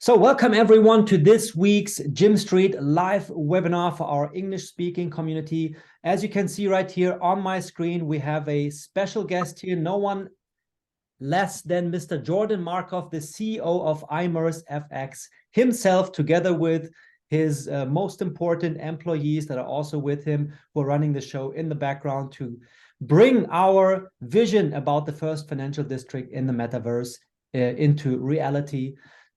So welcome everyone to this week's GYMSTREET live webinar for our English speaking community. As you can see right here on my screen, we have a special guest here, no one less than Mr. Jordan Markov, the CEO of ImmerseFX himself, together with his most important employees that are also with him, who are running the show in the background to bring our vision about the first financial district in the metaverse into reality,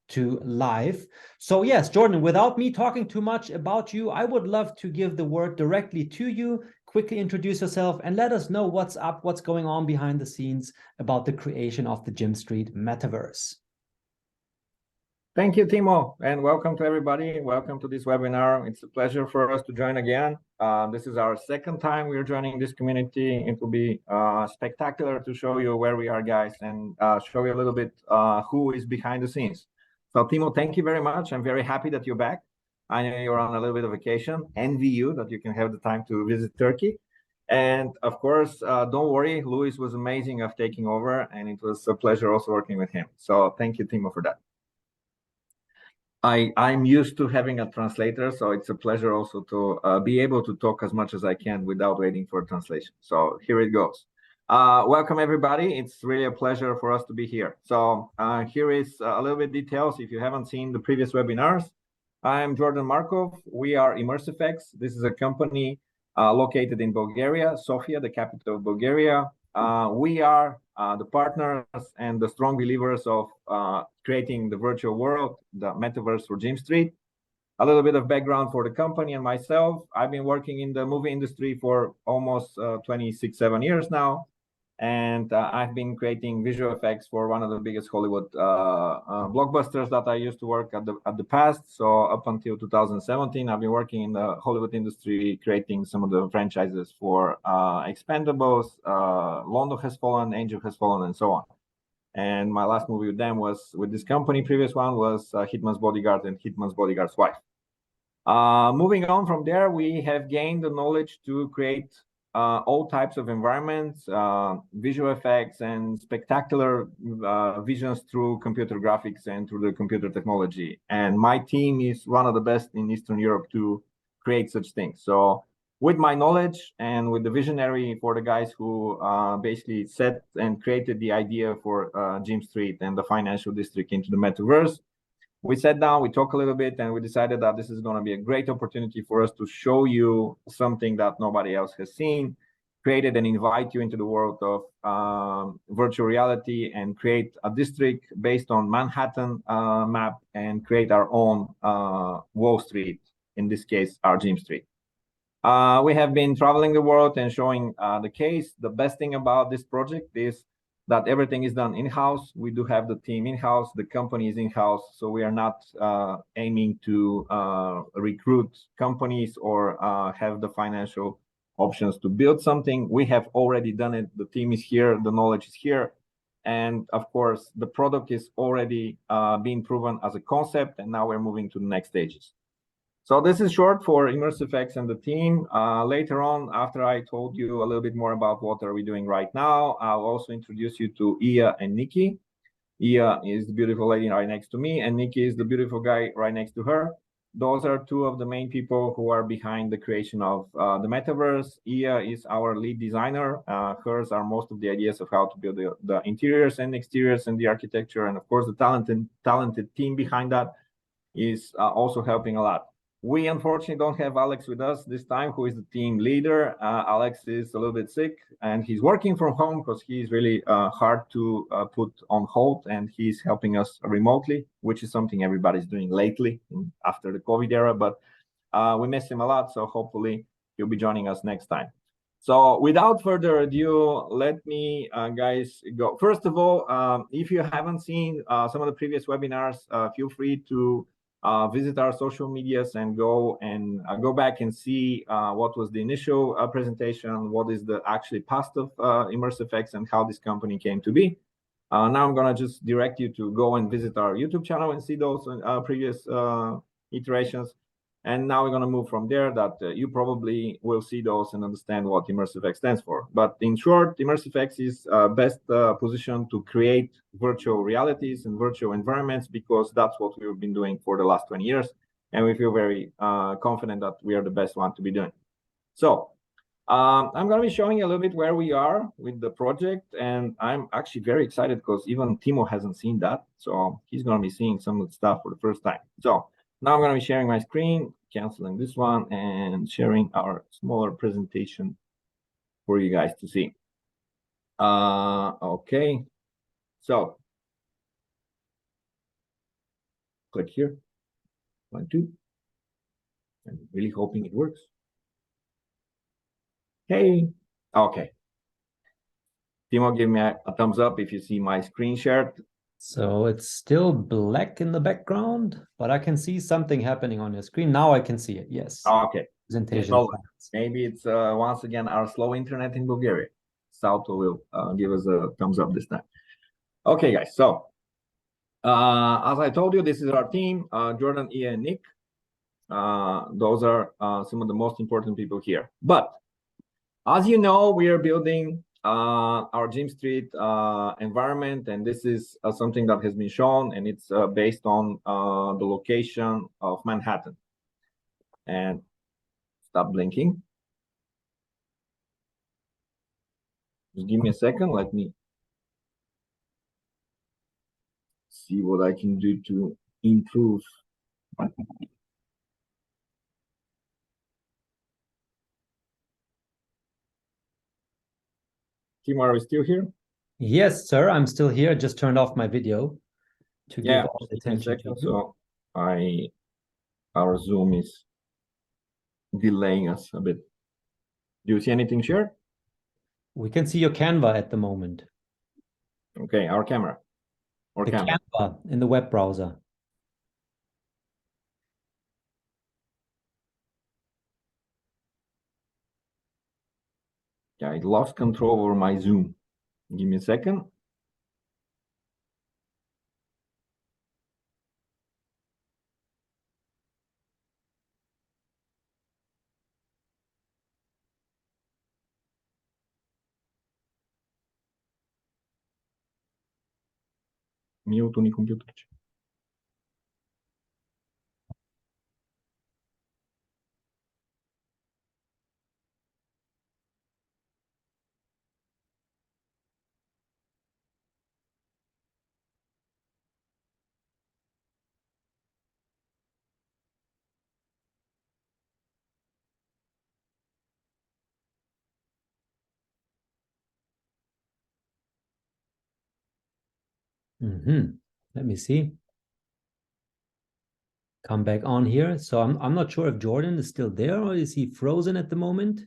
to live. So yes, Jordan, without me talking too much about you, I would love to give the word directly to you. Quickly introduce yourself and let us know what's up, what's going on behind the scenes about the creation of the GYMSTREET Metaverse. Thank you, Timo, and welcome to everybody. Welcome to this webinar. It's a pleasure for us to join again. This is our second time we're joining this community. It will be spectacular to show you where we are, guys, and show you a little bit who is behind the scenes. So, Timo, thank you very much. I'm very happy that you're back. I know you're on a little bit of vacation. Envy you that you can have the time to visit Turkey. And of course, don't worry, Luis was amazing of taking over, and it was a pleasure also working with him. So thank you, Timo, for that. I'm used to having a translator, so it's a pleasure also to be able to talk as much as I can without waiting for a translation. So here it goes. Welcome, everybody. It's really a pleasure for us to be here. So here is a little bit details. If you haven't seen the previous webinars, I'm Jordan Markov. We are ImmerseFX. This is a company located in Bulgaria, Sofia, the capital of Bulgaria. We are the partners and the strong believers of creating the virtual world, the metaverse for GYMSTREET. A little bit of background for the company and myself. I've been working in the movie industry for almost 26-7 years now. And I've been creating visual effects for one of the biggest Hollywood blockbusters that I used to work at the past. So up until 2017, I've been working in the Hollywood industry, creating some of the franchises for Expendables, London Has Fallen, Angel Has Fallen, and so on. And my last movie with them was with this company. Previous one was Hitman's Bodyguard and Hitman's Bodyguard's Wife. Moving on from there, we have gained the knowledge to create all types of environments, visual effects, and spectacular visions through computer graphics and through the computer technology. And my team is one of the best in Eastern Europe to create such things. So with my knowledge and with the visionary for the guys who basically set and created the idea for GYMSTREET and the financial district into the metaverse, we sat down, we talked a little bit, and we decided that this is going to be a great opportunity for us to show you something that nobody else has seen, created and invite you into the world of virtual reality and create a district based on Manhattan map and create our own Wall Street, in this case, our GYMSTREET. We have been traveling the world and showing the case. The best thing about this project is that everything is done in-house. We do have the team in-house, the company is in-house, so we are not aiming to recruit companies or have the financial options to build something. We have already done it. The team is here, the knowledge is here, and of course, the product is already being proven as a concept, and now we're moving to the next stages. So this is short for ImmerseFX and the team. Later on, after I told you a little bit more about what are we doing right now, I'll also introduce you to Iya and Nikki. Iya is the beautiful lady right next to me, and Nikki is the beautiful guy right next to her. Those are two of the main people who are behind the creation of the metaverse. Iya is our lead designer. Hers are most of the ideas of how to build the interiors and exteriors and the architecture. And of course, the talented team behind that is also helping a lot. We unfortunately don't have Alex with us this time, who is the team leader. Alex is a little bit sick, and he's working from home because he's really hard to put on hold, and he's helping us remotely, which is something everybody's doing lately after the COVID era. But we miss him a lot, so hopefully he'll be joining us next time. So without further ado, let me, guys, go. First of all, if you haven't seen some of the previous webinars, feel free to visit our social medias and go back and see what was the initial presentation, what is the actually past of ImmerseFX, and how this company came to be. Now I'm gonna just direct you to go and visit our YouTube channel and see those previous iterations. And now we're going to move from there that you probably will see those and understand what ImmerseFX stands for. But in short, ImmerseFX is best positioned to create virtual realities and virtual environments, because that's what we've been doing for the last 20 years. And we feel very confident that we are the best one to be doing. So I'm going to be showing you a little bit where we are with the project. And I'm actually very excited because even Timo hasn't seen that. So he's going to be seeing some of the stuff for the first time. So now I'm going to be sharing my screen, canceling this one, and sharing our smaller presentation for you guys to see. Okay. So click here. 1, 2. I'm really hoping it works. Hey. Okay. Timo, give me a thumbs up if you see my screen shared. So it's still black in the background, but I can see something happening on your screen. Now I can see it. Yes. Okay. Presentation. No, maybe it's once again our slow internet in Bulgaria. Salto will give us a thumbs up this time. Okay, guys. So as I told you, this is our team, Jordan, Ian, and Nick. Those are some of the most important people here. But as you know, we are building our GYMSTREET environment, and this is something that has been shown, and it's based on the location of Manhattan. And stop blinking. Just give me a second. Let me see what I can do to improve. Timo, are we still here? Yes, sir. I'm still here. Just turned off my video to give all the attention to you. So our Zoom is delaying us a bit. Do you see anything shared? We can see your Canva at the moment. Okay, our camera. Or the Canva in the web browser. Yeah, I lost control over my Zoom. Give me a second. Mute unii computer. Let me see. Come back on here. So I'm not sure if Jordan is still there or is he frozen at the moment.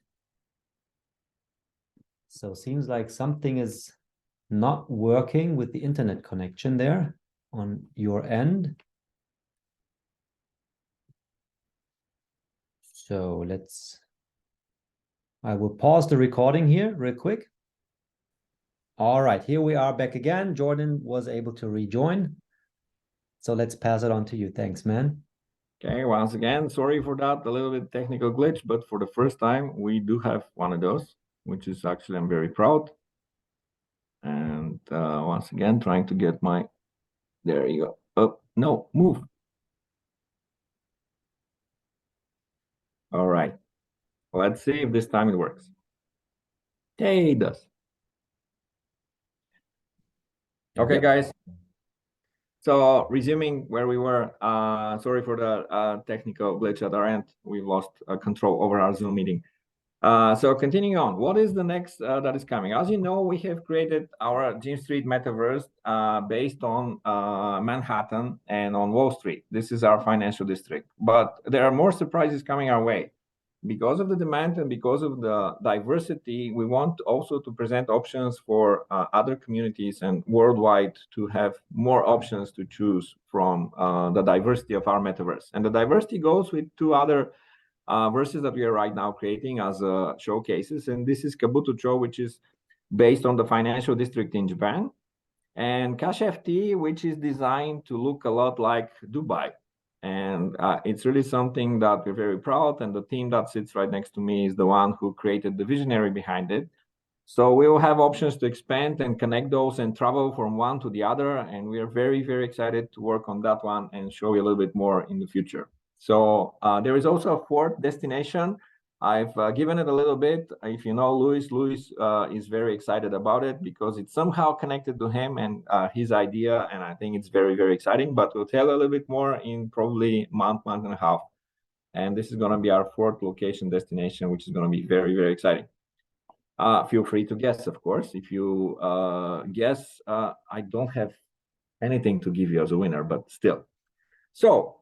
So seems like something is not working with the internet connection there on your end. So I will pause the recording here real quick. All right, here we are back again. Jordan was able to rejoin. So let's pass it on to you. Thanks, man. Okay, once again, sorry for that, a little bit technical glitch, but for the first time, we do have one of those, which is actually, I'm very proud. And once again, trying to get there you go. Oh, no, move. All right, let's see if this time it works. Hey, it does. Okay, guys. So resuming where we were, sorry for the technical glitch at our end. We lost control over our Zoom meeting. So continuing on, what is the next that is coming? As you know, we have created our GYMSTREET Metaverse based on Manhattan and on Wall Street. This is our financial district, but there are more surprises coming our way. Because of the demand and because of the diversity, we want also to present options for other communities and worldwide to have more options to choose from the diversity of our metaverse. And the diversity goes with 2 other verses that we are right now creating as showcases. And this is Kabuto-cho, which is based on the financial district in Japan, and Cash FT, which is designed to look a lot like Dubai. And it's really something that we're very proud. And the team that sits right next to me is the one who created the visionary behind it. So we will have options to expand and connect those and travel from one to the other. And we are very, very excited to work on that one and show you a little bit more in the future. So there is also a fourth destination. I've given it a little bit. If you know Luis is very excited about it because it's somehow connected to him and his idea. And I think it's very, very exciting, but we'll tell a little bit more in probably month and a half. And this is going to be our fourth location destination, which is going to be very, very exciting. Feel free to guess, of course. If you guess, I don't have anything to give you as a winner, but still. So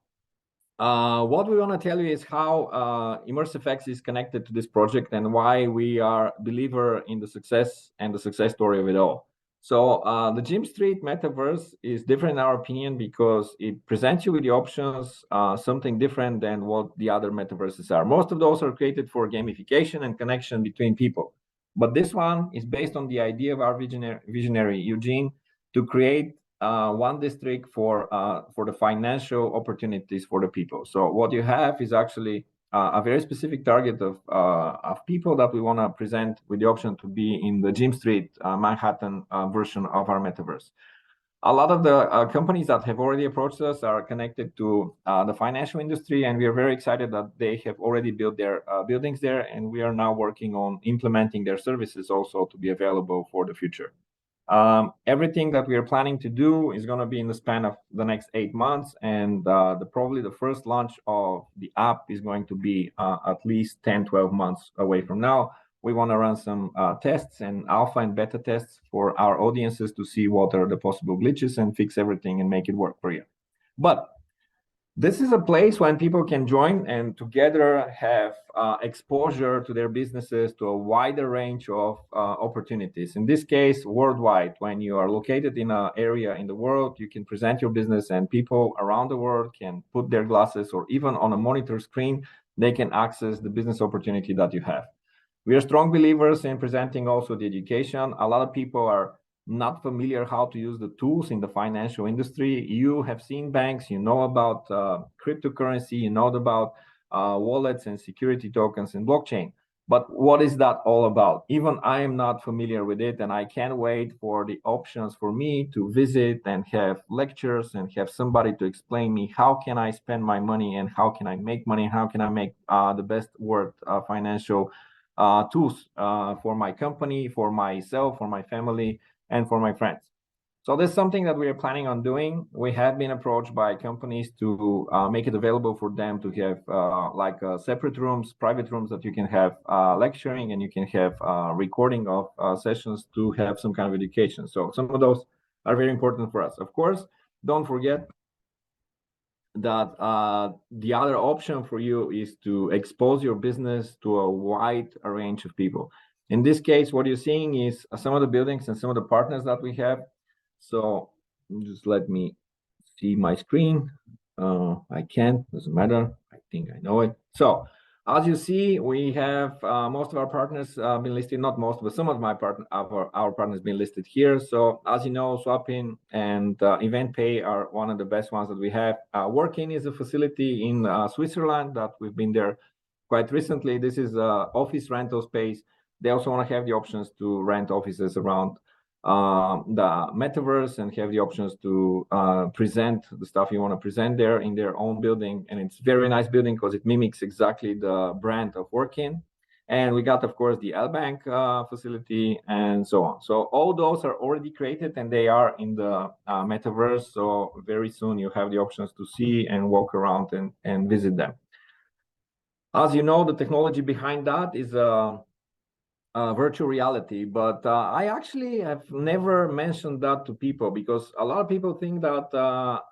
what we want to tell you is how ImmerseFX is connected to this project and why we are a believer in the success and the success story of it all. So the GYMSTREET Metaverse is different in our opinion because it presents you with the options, something different than what the other metaverses are. Most of those are created for gamification and connection between people. But this one is based on the idea of our visionary Eugene to create one district for the financial opportunities for the people. So what you have is actually a very specific target of people that we want to present with the option to be in the GYMSTREET Manhattan version of our metaverse. A lot of the companies that have already approached us are connected to the financial industry, and we are very excited that they have already built their buildings there, and we are now working on implementing their services also to be available for the future. Everything that we are planning to do is going to be in the span of the next 8 months, and probably the first launch of the app is going to be at least 10-12 months away from now. We want to run some tests and alpha and beta tests for our audiences to see what are the possible glitches and fix everything and make it work for you. But this is a place when people can join and together have exposure to their businesses to a wider range of opportunities. In this case, worldwide. When you are located in an area in the world, you can present your business and people around the world can put their glasses or even on a monitor screen, they can access the business opportunity that you have. We are strong believers in presenting also the education. A lot of people are not familiar how to use the tools in the financial industry. You have seen banks, you know about cryptocurrency, you know about wallets and security tokens and blockchain. But what is that all about? Even I am not familiar with it, and I can't wait for the options for me to visit and have lectures and have somebody to explain me how can I spend my money and how can I make money, how can I make the best worth financial tools for my company, for myself, for my family, and for my friends. So this is something that we are planning on doing. We have been approached by companies to make it available for them to have separate rooms, private rooms that you can have lecturing and you can have recording of sessions to have some kind of education. So some of those are very important for us. Of course, don't forget that the other option for you is to expose your business to a wide range of people. In this case, what you're seeing is some of the buildings and some of the partners that we have. So just let me see my screen. I can't, doesn't matter. I think I know it. So as you see, we have most of our partners been listed, not most, but some of our partners been listed here. So as you know, Swapin and EventPay are one of the best ones that we have. Workin is a facility in Switzerland that we've been there quite recently. This is office rental space. They also want to have the options to rent offices around the metaverse and have the options to present the stuff you want to present there in their own building. And it's a very nice building because it mimics exactly the brand of Workin. And we got, of course, the L-Bank facility and so on. So all those are already created and they are in the metaverse. So very soon you have the options to see and walk around and visit them. As you know, the technology behind that is virtual reality, but I actually have never mentioned that to people because a lot of people think that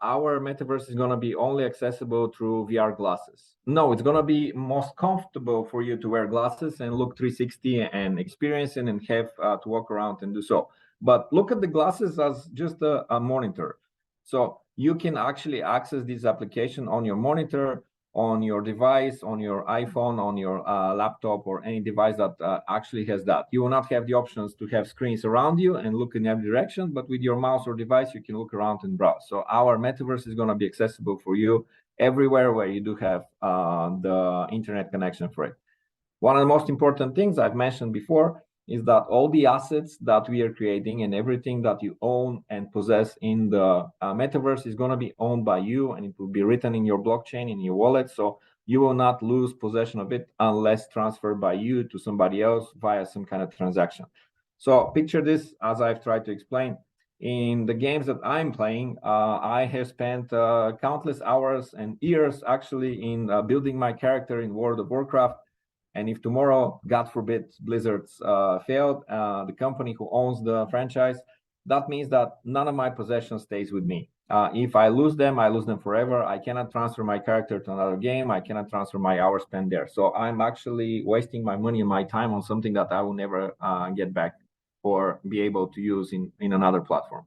our metaverse is going to be only accessible through VR glasses. No, it's going to be most comfortable for you to wear glasses and look 360 and experience it and have to walk around and do so. But look at the glasses as just a monitor. So you can actually access this application on your monitor. on your device, on your iPhone, on your laptop, or any device that actually has that. You will not have the options to have screens around you and look in every direction, but with your mouse or device, you can look around and browse. So our metaverse is going to be accessible for you everywhere where you do have the internet connection for it. One of the most important things I've mentioned before is that all the assets that we are creating and everything that you own and possess in the metaverse is going to be owned by you, and it will be written in your blockchain, in your wallet. So you will not lose possession of it unless transferred by you to somebody else via some kind of transaction. So picture this, as I've tried to explain. In the games that I'm playing, I have spent countless hours and years actually in building my character in World of Warcraft. And if tomorrow, God forbid, Blizzard's failed, the company who owns the franchise, that means that none of my possessions stays with me. If I lose them forever. I cannot transfer my character to another game. I cannot transfer my hours spent there. So I'm actually wasting my money and my time on something that I will never get back or be able to use in another platform.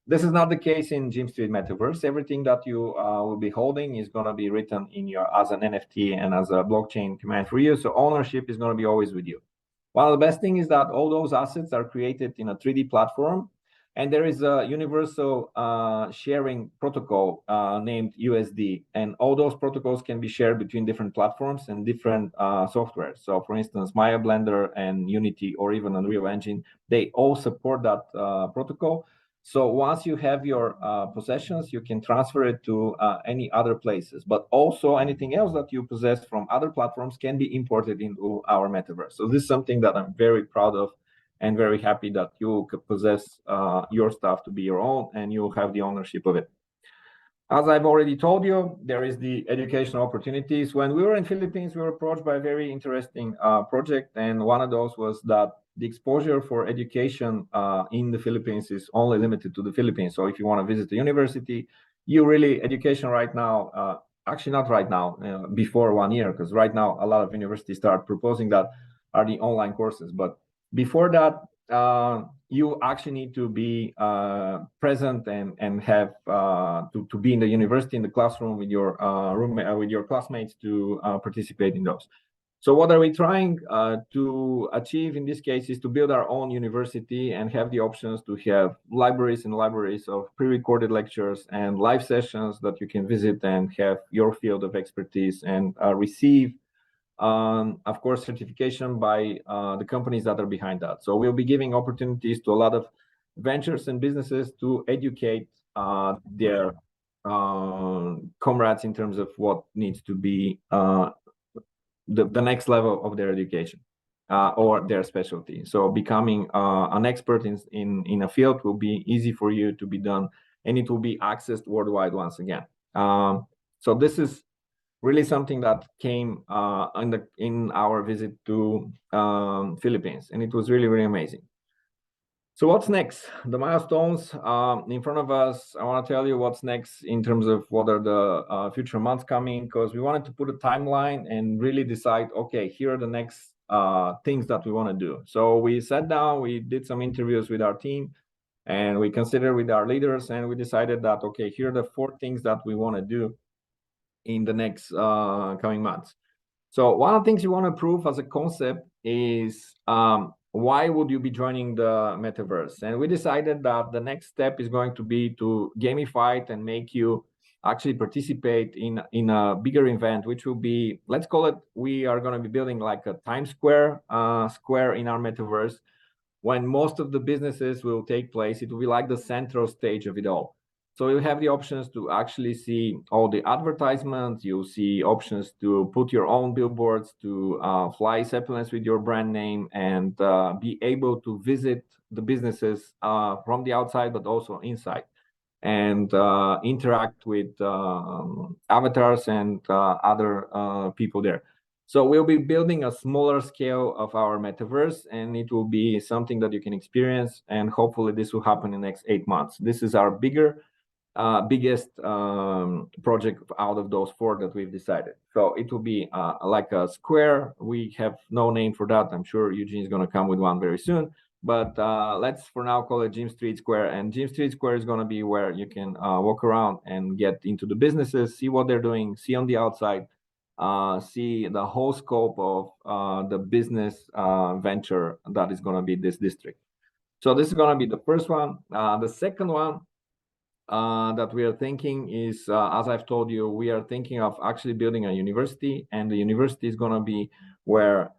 This is not the case in GYMSTREET Metaverse. Everything that you will be holding is going to be written in your as an NFT and as a blockchain command for you. So ownership is going to be always with you. One of the best things is that all those assets are created in a 3D platform, and there is a universal sharing protocol named USD, and all those protocols can be shared between different platforms and different software. So, for instance, Maya, Blender, and Unity, or even Unreal Engine, they all support that protocol. So once you have your possessions, you can transfer it to any other places, but also anything else that you possess from other platforms can be imported into our metaverse. So this is something that I'm very proud of and very happy that you could possess your stuff to be your own and you have the ownership of it. As I've already told you, there is the educational opportunities. When we were in Philippines, we were approached by a very interesting project, and one of those was that the exposure for education in the Philippines is only limited to the Philippines. So if you want to visit the university, education right now, actually not right now, before 1 year, because right now a lot of universities start proposing that are the online courses. But before that, you actually need to be present and have to be in the university, in the classroom with your with your classmates to participate in those. So what are we trying to achieve in this case is to build our own university and have the options to have libraries and libraries of pre-recorded lectures and live sessions that you can visit and have your field of expertise and receive, of course, certification by the companies that are behind that. So we'll be giving opportunities to a lot of ventures and businesses to educate their comrades in terms of what needs to be the next level of their education or their specialty. So becoming an expert in a field will be easy for you to be done, and it will be accessed worldwide once again. So this is really something that came in our visit to Philippines, and it was really, really amazing. So what's next? The milestones in front of us. I want to tell you what's next in terms of what are the future months coming, because we wanted to put a timeline and really decide, okay, here are the next things that we want to do. So we sat down, we did some interviews with our team, and we considered with our leaders, and we decided that, okay, here are the 4 things that we want to do in the next coming months. So one of the things you want to prove as a concept is why would you be joining the metaverse? And we decided that the next step is going to be to gamify it and make you actually participate in a bigger event, which will be, let's call it, we are going to be building like a Times Square square in our metaverse. When most of the businesses will take place, it will be like the central stage of it all. So you have the options to actually see all the advertisements. You'll see options to put your own billboards, to fly zeppelins with your brand name, and be able to visit the businesses from the outside, but also inside, and interact with avatars and other people there. So we'll be building a smaller scale of our metaverse, and it will be something that you can experience, and hopefully this will happen in the next 8 months. This is our biggest project out of those 4 that we've decided. So it will be like a square. We have no name for that. I'm sure Eugene is going to come with one very soon, but let's for now call it GYMSTREET Square. And GYMSTREET Square is going to be where you can walk around and get into the businesses, see what they're doing, see on the outside see the whole scope of the business venture that is going to be this district. So this is going to be the first one. The second one that we are thinking is, as I've told you, we are thinking of actually building a university, and the university is going to be where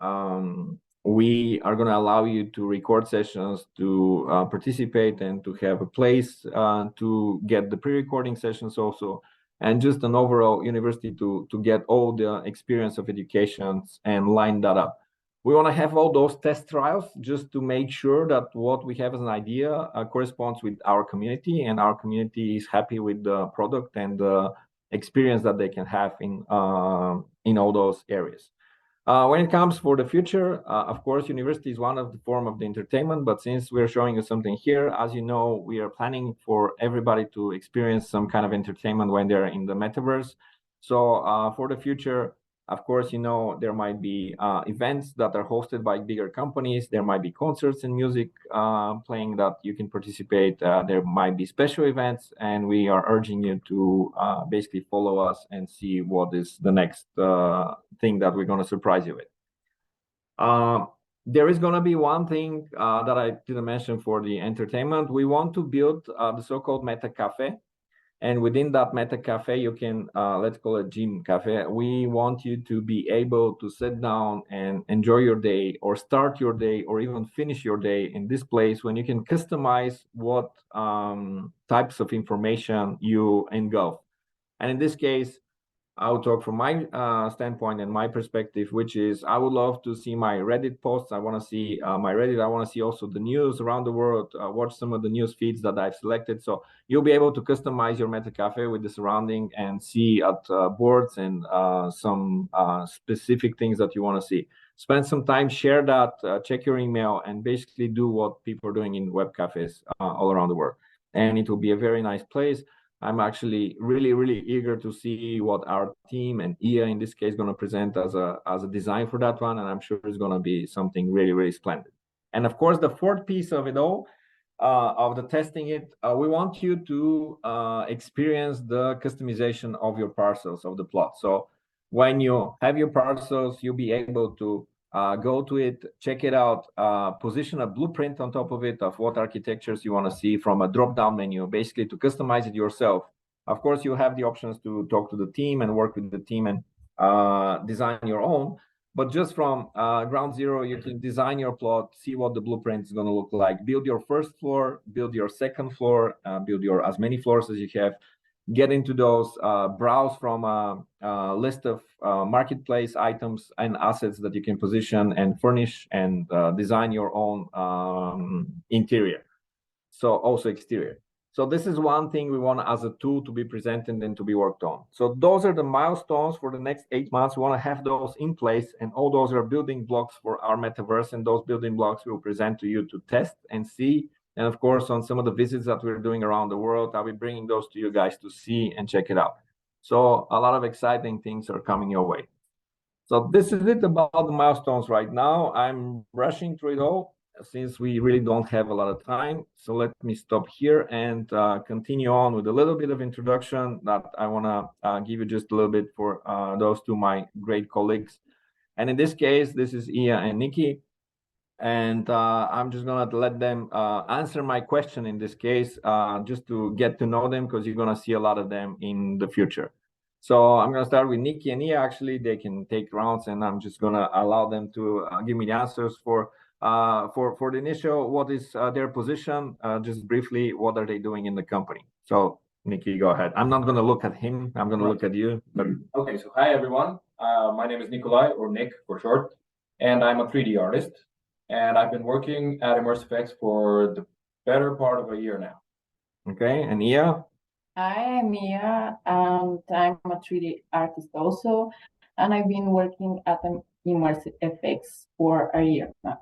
we are going to allow you to record sessions, to participate, and to have a place to get the pre-recording sessions also, and just an overall university to get all the experience of educations and line that up. We want to have all those test trials just to make sure that what we have as an idea corresponds with our community, and our community is happy with the product and the experience that they can have in all those areas. When it comes for the future, of course, university is one of the form of the entertainment, but since we're showing you something here, as you know, we are planning for everybody to experience some kind of entertainment when they're in the metaverse. So for the future, of course, you know, there might be events that are hosted by bigger companies. There might be concerts and music playing that you can participate. There might be special events, and we are urging you to basically follow us and see what is the next thing that we're going to surprise you with. There is going to be one thing that I didn't mention for the entertainment. We want to build the so-called Meta Cafe. And within that Meta Cafe, you can, let's call it Gym Cafe. We want you to be able to sit down and enjoy your day, or start your day, or even finish your day in this place when you can customize what types of information you engulf. And in this case, I'll talk from my standpoint and my perspective, which is I would love to see my Reddit posts. I want to see my Reddit. I want to see also the news around the world, watch some of the news feeds that I've selected. So you'll be able to customize your Meta Cafe with the surrounding and see at boards and some specific things that you want to see. Spend some time, share that, check your email, and basically do what people are doing in web cafes all around the world. And it will be a very nice place. I'm actually really eager to see what our team and Ia in this case going to present as a design for that one, and I'm sure it's going to be something really splendid. And of course, the fourth piece of it all, of the testing it, we want you to experience the customization of your parcels of the plot. So when you have your parcels, you'll be able to go to it, check it out, position a blueprint on top of it of what architectures you want to see from a drop-down menu, basically to customize it yourself. Of course, you have the options to talk to the team and work with the team and design your own. But just from ground zero, you can design your plot, see what the blueprint is going to look like, build your first floor, build your second floor, build your as many floors as you have. Get into those, browse from a list of marketplace items and assets that you can position and furnish, and design your own interior. So also exterior. So this is one thing we want as a tool to be presented and to be worked on. So those are the milestones for the next 8 months. We want to have those in place, and all those are building blocks for our metaverse, and those building blocks we will present to you to test and see. And of course, on some of the visits that we're doing around the world, I'll be bringing those to you guys to see and check it out. So a lot of exciting things are coming your way. So this is it about the milestones right now. I'm rushing through it all since we really don't have a lot of time. So let me stop here and continue on with a little bit of introduction that I want to give you just a little bit for those two my great colleagues. And in this case, this is Ia and Nikki. And I'm just gonna let them answer my question in this case, just to get to know them, because you're gonna see a lot of them in the future. So I'm gonna start with Nikki and Ia. Actually, they can take rounds, and I'm just gonna allow them to give me the answers for the initial. What is their position? Just briefly, what are they doing in the company? So Nikki, go ahead. I'm not gonna look at him. I'm gonna look at you. But... Okay. So hi everyone. My name is Nikolai, or Nick for short, and I'm a 3D artist. And I've been working at ImmerseFX for the better part of a year now. Okay, and Ia? Hi, I'm Ia, and I'm a 3D artist also, and I've been working at ImmerseFX for a year now.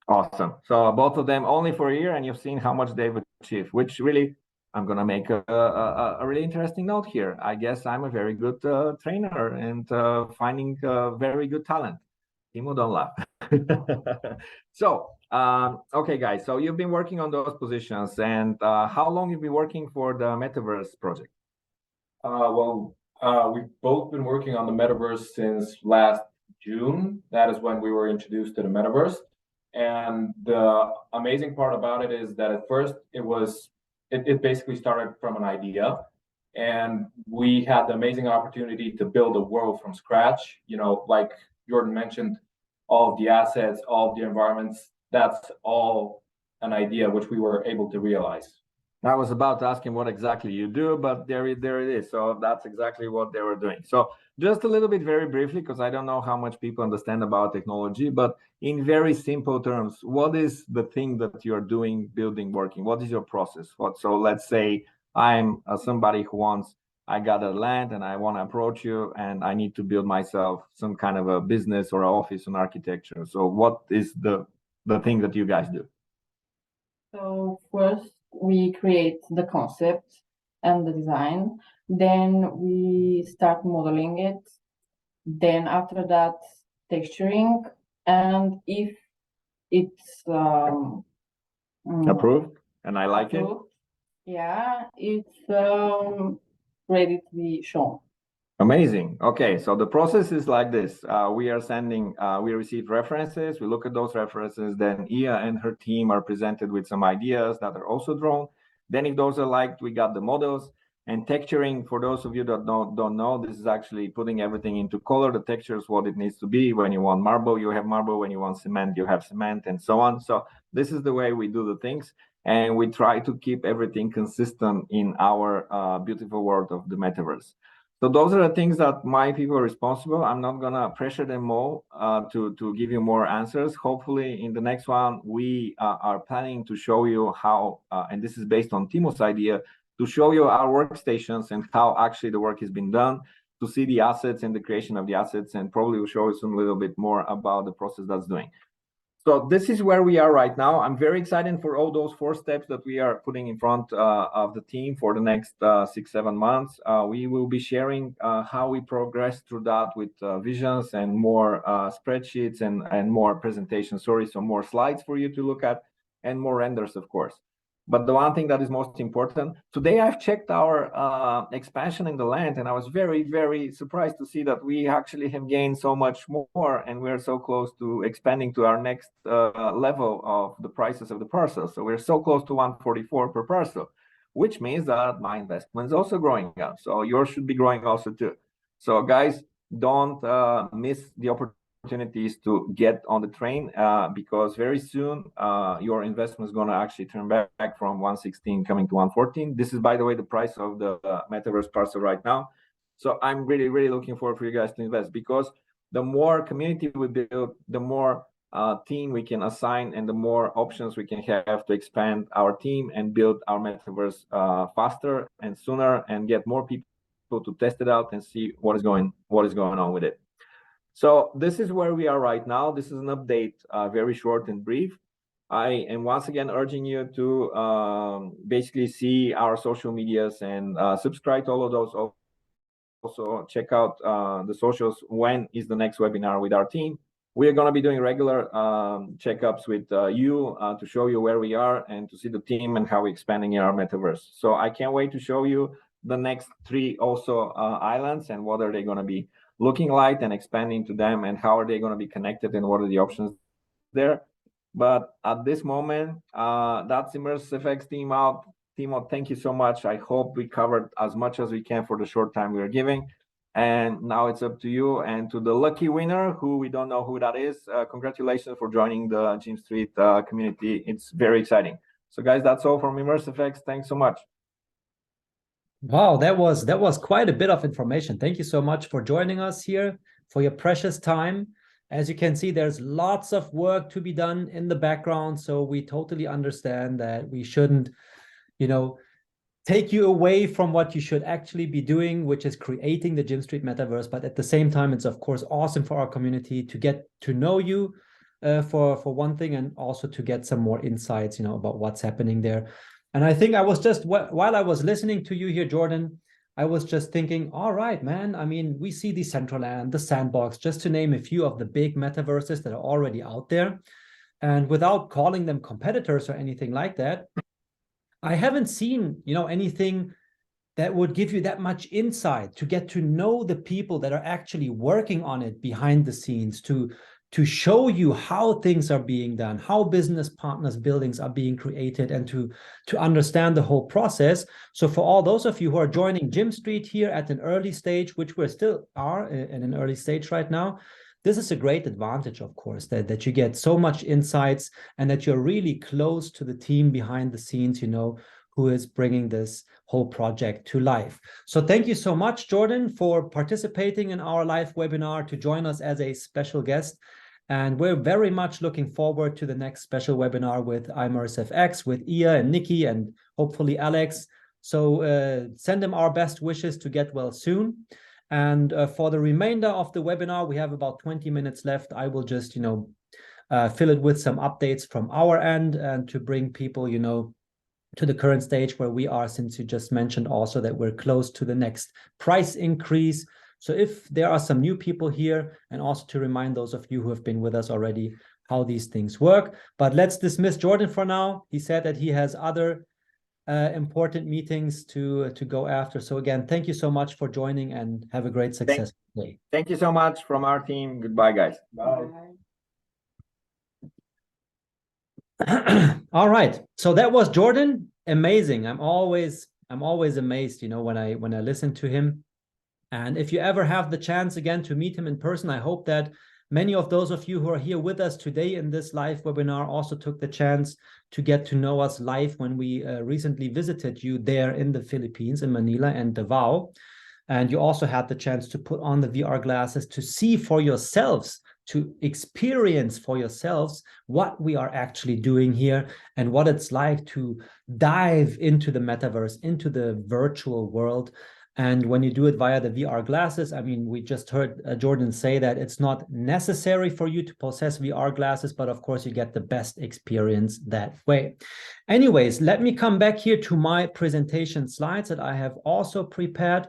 Awesome. So both of them only for a year, and you've seen how much they've achieved, which really, I'm going to make a really interesting note here. I guess I'm a very good trainer and finding very good talent. Timo, don't laugh. So, okay, guys, so you've been working on those positions, and how long you've been working for the Metaverse project? Well, We've both been working on the Metaverse since last June. That is when we were introduced to the Metaverse. And the amazing part about it is that at first it basically started from an idea. And we had the amazing opportunity to build a world from scratch. You know, like Jordan mentioned, all of the assets, all of the environments, that's all an idea which we were able to realize. I was about to ask him what exactly you do, but there it is. So that's exactly what they were doing. So just a little bit very briefly, because I don't know how much people understand about technology, but in very simple terms, what is the thing that you're doing, building, working? What is your process? So let's say I'm somebody who I got a land and I want to approach you and I need to build myself some kind of a business or office and architecture. So what is the thing that you guys do? So first we create the concept and the design, then we start modeling it, then after that texturing, and if it's approved and I like approved, yeah, it's ready to be shown. Amazing. Okay, so the process is like this. We are sending, we receive references, we look at those references, then Ia and her team are presented with some ideas that are also drawn. Then if those are liked, we got the models. And texturing, for those of you that don't know, this is actually putting everything into color. The texture is what it needs to be. When you want marble, you have marble. When you want cement, you have cement, and so on. So this is the way we do the things. And we try to keep everything consistent in our beautiful world of the metaverse. So those are the things that my people are responsible. I'm not gonna pressure them all to give you more answers. Hopefully in the next one, we are planning to show you how, and this is based on Timo's idea, to show you our workstations and how actually the work has been done, to see the assets and the creation of the assets, and probably will show you some little bit more about the process that's doing. So this is where we are right now. I'm very excited for all those 4 steps that we are putting in front of the team for the next 6-7 months. We will be sharing how we progress through that with visions and more spreadsheets and more presentations, so more slides for you to look at and more renders, of course. But the one thing that is most important, today I've checked our expansion in the land, and I was very, very surprised to see that we actually have gained so much more, and we're so close to expanding to our next level of the prices of the parcel. So we're so close to 144 per parcel, which means that my investment is also growing up. So yours should be growing also too. So guys, don't miss the opportunities to get on the train because very soon your investment is going to actually turn back from 116 coming to 114. This is, by the way, the price of the metaverse parcel right now. So I'm really, really looking forward for you guys to invest, because the more community we build, the more team we can assign and the more options we can have to expand our team and build our metaverse faster and sooner and get more people to test it out and see what is going on with it. So this is where we are right now. This is an update, very short and brief. I am once again urging you to basically see our social medias and subscribe to all of those. Also check out the socials. When is the next webinar with our team? We are going to be doing regular checkups with you to show you where we are and to see the team and how we're expanding in our metaverse. So I can't wait to show you the next 3 also islands and what are they going to be looking like and expanding to them and how are they going to be connected and what are the options there. But at this moment, that's ImmerseFX team out. Timo, thank you so much. I hope we covered as much as we can for the short time we are giving. And now it's up to you and to the lucky winner, who we don't know who that is. Congratulations for joining the GYMSTREET community. It's very exciting. So guys, that's all from ImmerseFX. Thanks so much. Wow, that was quite a bit of information. Thank you so much for joining us here, for your precious time. As you can see, there's lots of work to be done in the background. So we totally understand that we shouldn't, take you away from what you should actually be doing, which is creating the GYMSTREET Metaverse. But at the same time, it's of course awesome for our community to get to know you for one thing, and also to get some more insights, about what's happening there. And I think I was just, while I was listening to you here, Jordan, I was just thinking, all right, man, I mean, we see Decentraland, the Sandbox, just to name a few of the big metaverses that are already out there. And without calling them competitors or anything like that, I haven't seen, anything that would give you that much insight to get to know the people that are actually working on it behind the scenes, to show you how things are being done, how business partners buildings are being created, and to understand the whole process. So for all those of you who are joining GYMSTREET here at an early stage, which we still are in an early stage right now, this is a great advantage, of course, that you get so much insights and that you're really close to the team behind the scenes, you know, who is bringing this whole project to life. So thank you so much, Jordan, for participating in our live webinar, to join us as a special guest. And we're very much looking forward to the next special webinar with ImmerseFX, with Ia and Nikki, and hopefully Alex. So send them our best wishes to get well soon. And for the remainder of the webinar, we have about 20 minutes left. I will just, you know, fill it with some updates from our end, and to bring people, you know, to the current stage where we are, since you just mentioned also that we're close to the next price increase. So if there are some new people here, and also to remind those of you who have been with us already how these things work. But let's dismiss Jordan for now. He said that he has other important meetings to go after. So again, thank you so much for joining, and have a great success day. Thank you so much from our team. Goodbye, guys. Bye. All right, so that was Jordan. Amazing. I'm always amazed, you know, when I listen to him. And if you ever have the chance again to meet him in person, I hope that many of those of you who are here with us today in this live webinar also took the chance to get to know us live when we recently visited you there in the Philippines, in Manila and Davao. And you also had the chance to put on the VR glasses to see for yourselves, to experience for yourselves what we are actually doing here, and what it's like to dive into the metaverse, into the virtual world. And when you do it via the VR glasses, I mean, we just heard Jordan say that it's not necessary for you to possess VR glasses, but of course you get the best experience that way. Anyways, let me come back here to my presentation slides that I have also prepared,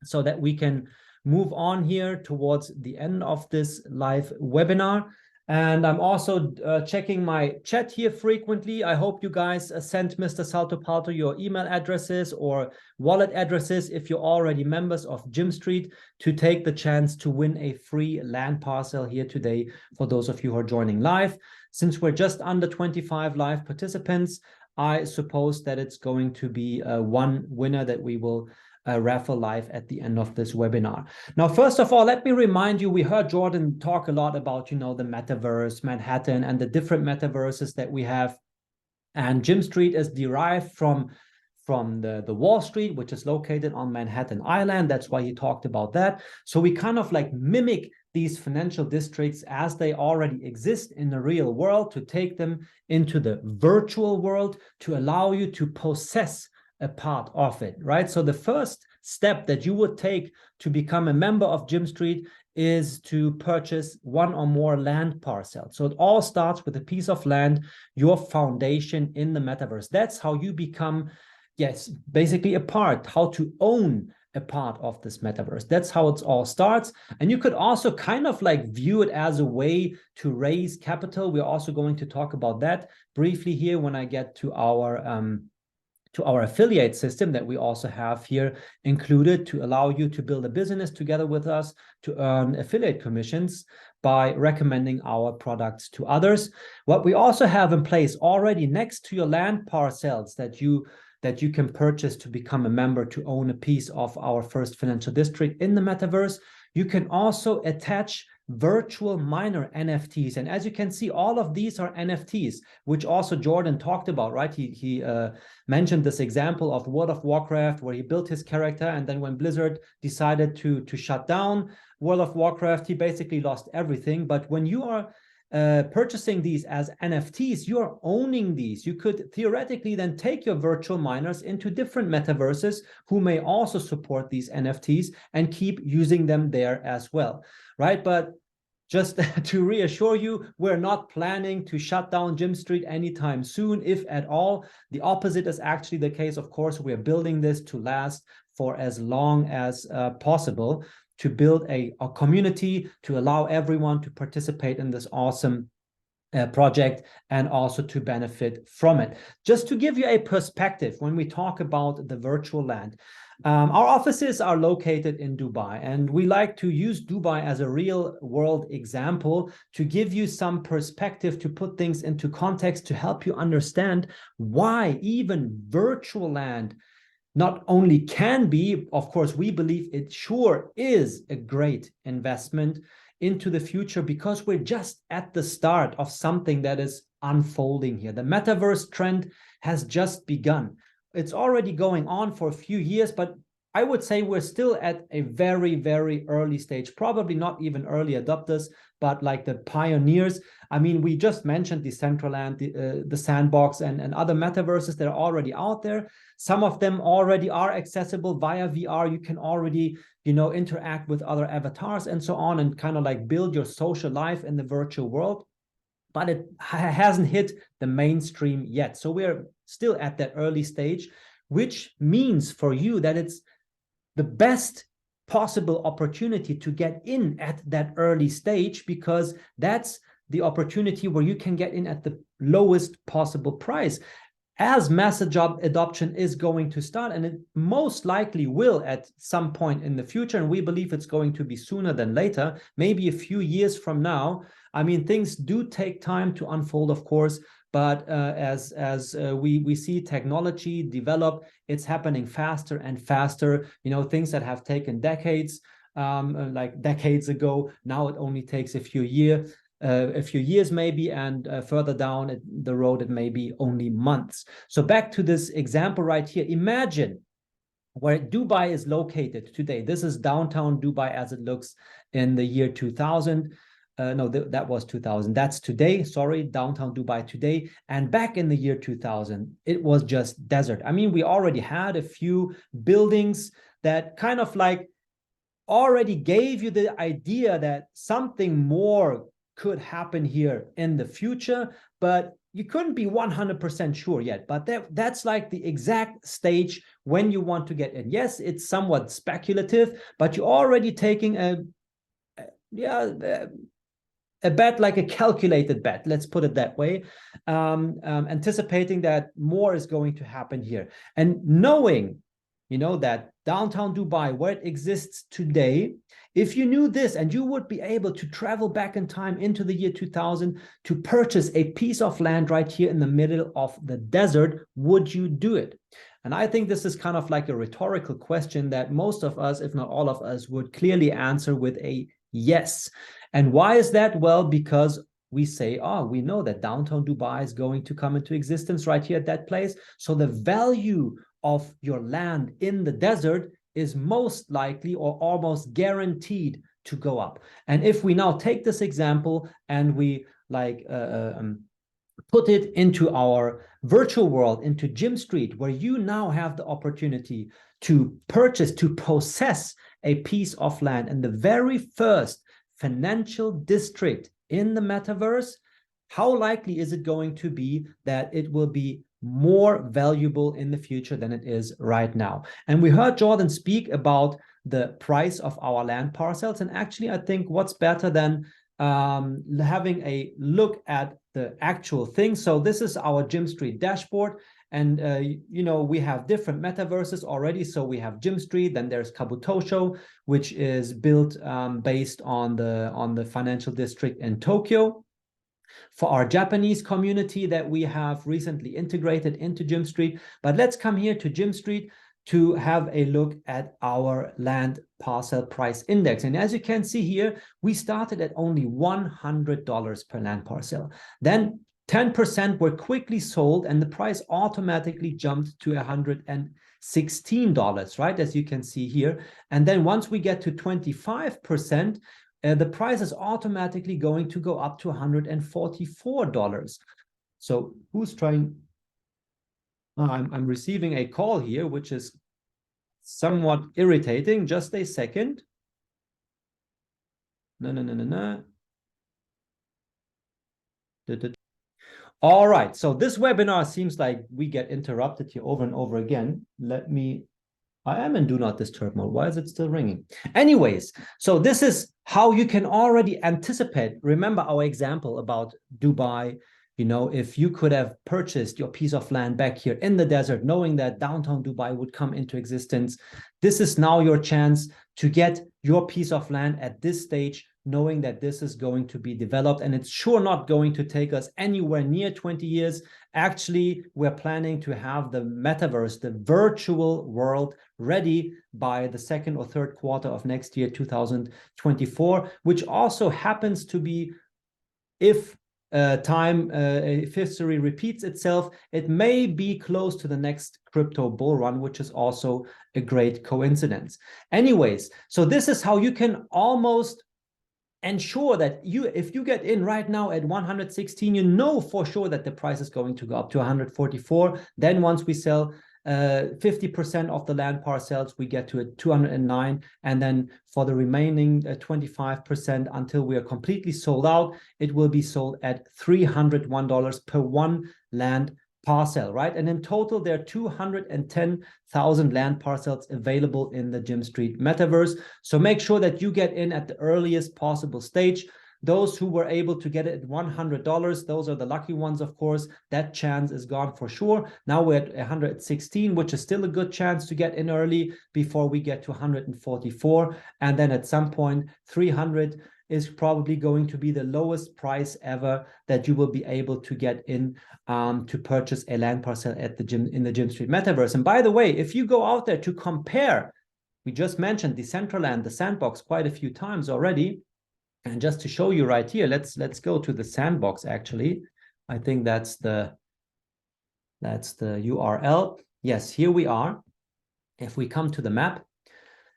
so that we can move on here towards the end of this live webinar. And I'm also checking my chat here frequently. I hope you guys sent Mr. Saltopalto your email addresses or wallet addresses if you're already members of GYMSTREET, to take the chance to win a free land parcel here today for those of you who are joining live. Since we're just under 25 live participants, I suppose that it's going to be one winner that we will raffle live at the end of this webinar. Now, first of all, let me remind you, we heard Jordan talk a lot about, you know, the metaverse, Manhattan, and the different metaverses that we have. And GYMSTREET is derived from the Wall Street, which is located on Manhattan Island. That's why he talked about that. So we kind of like mimic these financial districts as they already exist in the real world, to take them into the virtual world, to allow you to possess a part of it, right? So the first step that you would take to become a member of GYMSTREET is to purchase one or more land parcels. So it all starts with a piece of land, your foundation in the metaverse. That's how you become, yes, basically a part, how to own a part of this metaverse. That's how it all starts. And you could also kind of like view it as a way to raise capital. We're also going to talk about that briefly here when I get to our affiliate system that we also have here included, to allow you to build a business together with us, to earn affiliate commissions by recommending our products to others. What we also have in place already next to your land parcels that you can purchase to become a member, to own a piece of our first financial district in the metaverse, you can also attach virtual miner NFTs. And as you can see, all of these are NFTs, which also Jordan talked about, right? He mentioned this example of World of Warcraft, where he built his character, and then when Blizzard decided to shut down World of Warcraft, he basically lost everything. But when you are purchasing these as NFTs, you are owning these. You could theoretically then take your virtual miners into different metaverses who may also support these NFTs and keep using them there as well, right? But just to reassure you, we're not planning to shut down GYMSTREET anytime soon, if at all. The opposite is actually the case. Of course, we're building this to last for as long as possible, to build a community, to allow everyone to participate in this awesome project and also to benefit from it. Just to give you a perspective, when we talk about the virtual land, our offices are located in Dubai, and we like to use Dubai as a real world example to give you some perspective, to put things into context, to help you understand why even virtual land not only can be, of course, we believe it sure is a great investment into the future, because we're just at the start of something that is unfolding here. The metaverse trend has just begun. It's already going on for a few years, but I would say we're still at a very, very early stage, probably not even early adopters, but like the pioneers. I mean, we just mentioned Decentraland, the Sandbox, and other metaverses that are already out there. Some of them already are accessible via VR. You can already, interact with other avatars and so on, and kind of like build your social life in the virtual world. But it hasn't hit the mainstream yet. So we're still at that early stage, which means for you that it's the best possible opportunity to get in at that early stage, because that's the opportunity where you can get in at the lowest possible price. As mass adoption is going to start, and it most likely will at some point in the future, and we believe it's going to be sooner than later, maybe a few years from now. I mean, things do take time to unfold, of course, but as we see technology develop, it's happening faster and faster. Things that have taken decades, like decades ago, now it only takes a few years maybe, and further down the road it may be only months. So back to this example right here. Imagine where Dubai is located today. This is downtown Dubai as it looks in the year 2000. No, that was 2000. That's today, sorry, downtown Dubai today. And back in the year 2000, it was just desert. I mean, we already had a few buildings that kind of like already gave you the idea that something more could happen here in the future, but you couldn't be 100% sure yet. But that's like the exact stage when you want to get in. Yes, it's somewhat speculative, but you're already taking a bet, like a calculated bet, let's put it that way, anticipating that more is going to happen here. And knowing, that downtown Dubai, where it exists today, if you knew this and you would be able to travel back in time into the year 2000 to purchase a piece of land right here in the middle of the desert, would you do it? And I think this is kind of like a rhetorical question that most of us, if not all of us, would clearly answer with a yes. And why is that? Well, because we say, we know that downtown Dubai is going to come into existence right here at that place. So the value of your land in the desert is most likely or almost guaranteed to go up. And if we now take this example and we put it into our virtual world, into GYMSTREET, where you now have the opportunity to purchase, to possess a piece of land in the very first financial district in the metaverse, how likely is it going to be that it will be more valuable in the future than it is right now? And we heard Jordan speak about the price of our land parcels. And actually, I think what's better than having a look at the actual thing. So this is our GYMSTREET dashboard. And, we have different metaverses already. So we have GYMSTREET, then there's Kabutosho, which is built based on the financial district in Tokyo. For our Japanese community that we have recently integrated into GYMSTREET. But let's come here to GYMSTREET to have a look at our land parcel price index. And as you can see here, we started at only $100 per land parcel. Then 10% were quickly sold and the price automatically jumped to $116, right? As you can see here. And then once we get to 25%, the price is automatically going to go up to $144. So who's trying? I'm receiving a call here, which is somewhat irritating. Just a second. No. All right. So this webinar seems like we get interrupted here over and over again. I am in do not disturb mode. Why is it still ringing? Anyways, so this is how you can already anticipate. Remember our example about Dubai. You know, if you could have purchased your piece of land back here in the desert, knowing that downtown Dubai would come into existence, this is now your chance to get your piece of land at this stage, knowing that this is going to be developed, and it's sure not going to take us anywhere near 20 years. Actually, we're planning to have the metaverse, the virtual world, ready by the second or third quarter of next year, 2024, which also happens to be, if if history repeats itself, it may be close to the next crypto bull run, which is also a great coincidence. Anyways, so this is how you can almost ensure that if you get in right now at 116, you know for sure that the price is going to go up to 144. Then once we sell 50% of the land parcels, we get to a 209, and then for the remaining 25% until we are completely sold out, it will be sold at $301 per one land parcel, right? And in total, there are 210,000 land parcels available in the GYMSTREET Metaverse. So make sure that you get in at the earliest possible stage. Those who were able to get it at $100, those are the lucky ones, of course. That chance is gone for sure. Now we're at 116, which is still a good chance to get in early before we get to 144. And then at some point, 300 is probably going to be the lowest price ever that you will be able to get in to purchase a land parcel at the in the GYMSTREET Metaverse. And by the way, if you go out there to compare, we just mentioned Decentraland, the sandbox, quite a few times already. And just to show you right here, let's go to the sandbox. Actually, I think that's the URL. Yes, here we are. If we come to the map,